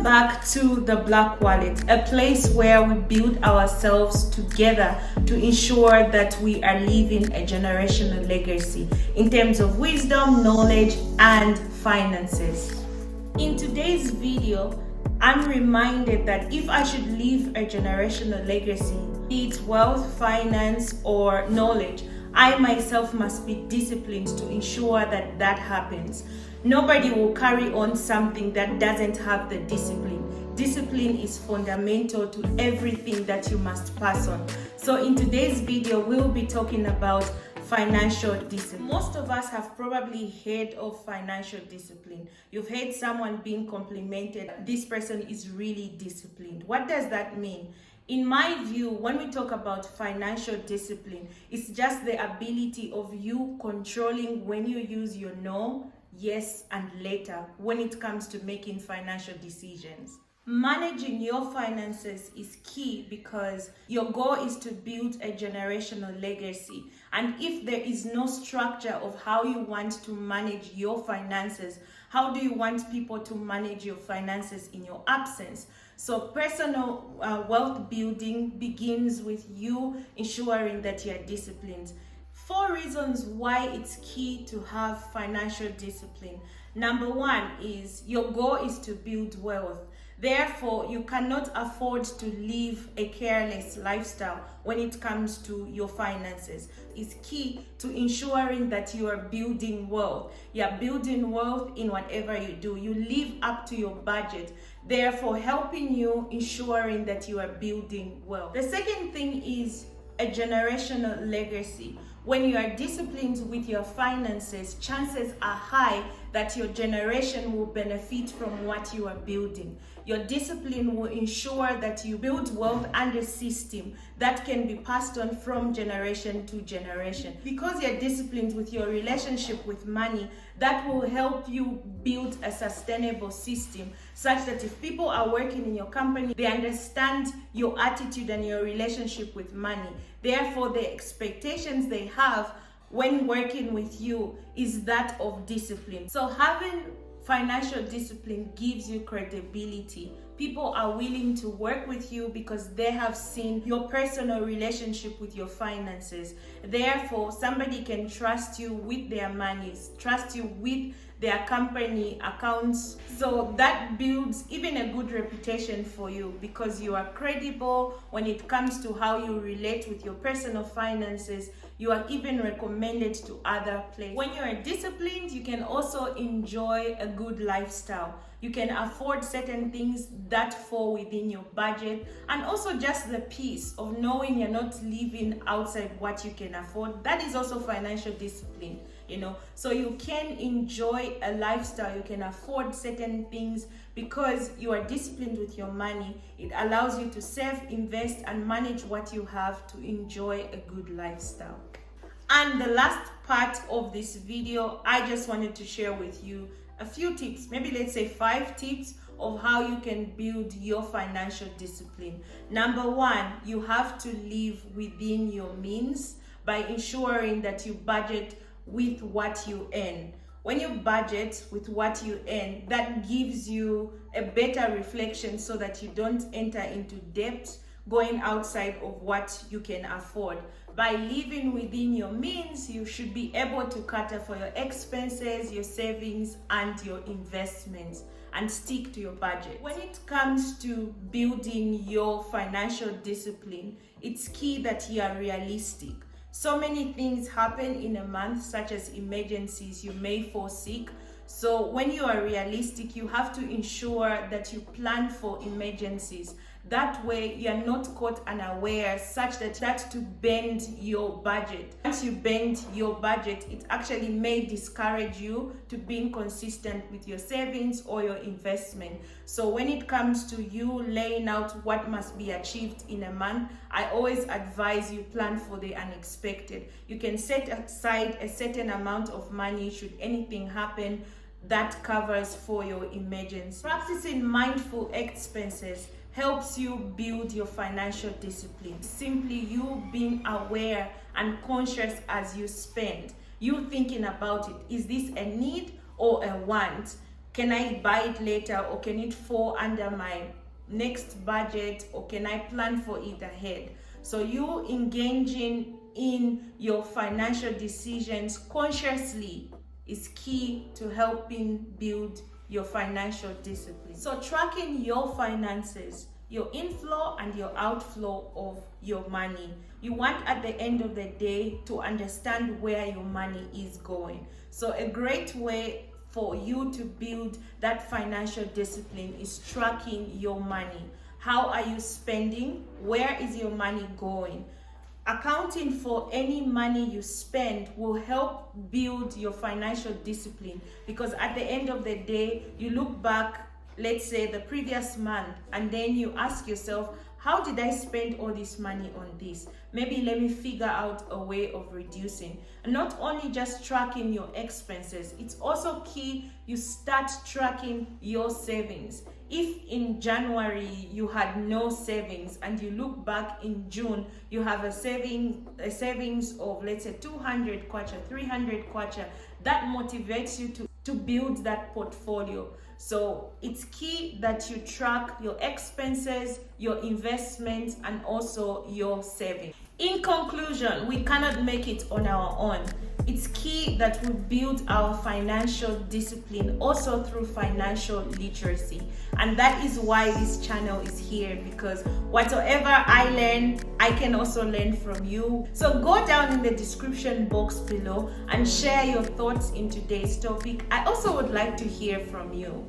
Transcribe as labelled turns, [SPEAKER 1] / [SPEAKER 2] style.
[SPEAKER 1] Welcome back to the Black Wallet, a place where we build ourselves together to ensure that we are leaving a generational legacy in terms of wisdom, knowledge, and finances. In today's video, I'm reminded that if I should leave a generational legacy, be it wealth, finance, or knowledge, I myself must be disciplined to ensure that that happens. Nobody will carry on something that doesn't have the discipline. Discipline is fundamental to everything that you must pass on. So in today's video, we'll be talking about financial discipline. Most of us have probably heard of financial discipline. You've heard someone being complimented, this person is really disciplined. What does that mean? In my view, when we talk about financial discipline, it's just the ability of you controlling when you use your no, yes, and later when it comes to making financial decisions. Managing your finances is key because your goal is to build a generational legacy. And if there is no structure of how you want to manage your finances, how do you want people to manage your finances in your absence? So personal wealth building begins with you ensuring that you are disciplined. 4 reasons why it's key to have financial discipline. Number 1 is your goal is to build wealth. Therefore, you cannot afford to live a careless lifestyle when it comes to your finances. It's key to ensuring that you are building wealth. You are building wealth in whatever you do. You live up to your budget. Therefore, helping you ensuring that you are building wealth. The second thing is a generational legacy. When you are disciplined with your finances, chances are high that your generation will benefit from what you are building. Your discipline will ensure that you build wealth and a system that can be passed on from generation to generation. Because you're disciplined with your relationship with money, that will help you build a sustainable system such that if people are working in your company, they understand your attitude and your relationship with money. Therefore, the expectations they have when working with you is that of discipline. So having financial discipline gives you credibility. People are willing to work with you because they have seen your personal relationship with your finances. Therefore, somebody can trust you with their monies, trust you with their company accounts. So that builds even a good reputation for you because you are credible when it comes to how you relate with your personal finances. You are even recommended to other places. When you are disciplined, you can also enjoy a good lifestyle. You can afford certain things that fall within your budget, and also just the peace of knowing you're not living outside what you can afford. That is also financial discipline, so you can enjoy a lifestyle. You can afford certain things because you are disciplined with your money. It allows you to save, invest, and manage what you have to enjoy a good lifestyle. And the last part of this video, I just wanted to share with you a few tips, maybe let's say 5 tips of how you can build your financial discipline. Number 1, you have to live within your means by ensuring that you budget with what you earn. When you budget with what you earn, that gives you a better reflection so that you don't enter into debt going outside of what you can afford. By living within your means, you should be able to cater for your expenses, your savings, and your investments, and stick to your budget. When it comes to building your financial discipline, it's key that you are realistic. So many things happen in a month, such as emergencies. You may fall sick. So when you are realistic, you have to ensure that you plan for emergencies. That way, you are not caught unaware such that to bend your budget. Once you bend your budget, it actually may discourage you to being consistent with your savings or your investment. So when it comes to you laying out what must be achieved in a month, I always advise you plan for the unexpected. You can set aside a certain amount of money should anything happen that covers for your emergency. Practicing mindful expenses helps you build your financial discipline. Simply you being aware and conscious as you spend. You thinking about it. Is this a need or a want? can I buy it later, or can it fall under my next budget, or can I plan for it ahead? So you engaging in your financial decisions consciously is key to helping build your financial discipline. So tracking your finances, your inflow and your outflow of your money. You want at the end of the day to understand where your money is going. So a great way for you to build that financial discipline is tracking your money. How are you spending? Where is your money going? Accounting for any money you spend will help build your financial discipline, because at the end of the day, you look back, let's say the previous month, and then you ask yourself, how did I spend all this money on this? Maybe let me figure out a way of reducing. And not only just tracking your expenses, it's also key you start tracking your savings. If in January you had no savings and you look back in June, you have a savings of, let's say, 200 kwacha, 300 kwacha, that motivates you to build that portfolio. So it's key that you track your expenses, your investments, and also your savings. In conclusion, we cannot make it on our own. It's key that we build our financial discipline also through financial literacy. And that is why this channel is here, because whatever I learn, I can also learn from you. So go down in the description box below and share your thoughts in today's topic. I also would like to hear from you.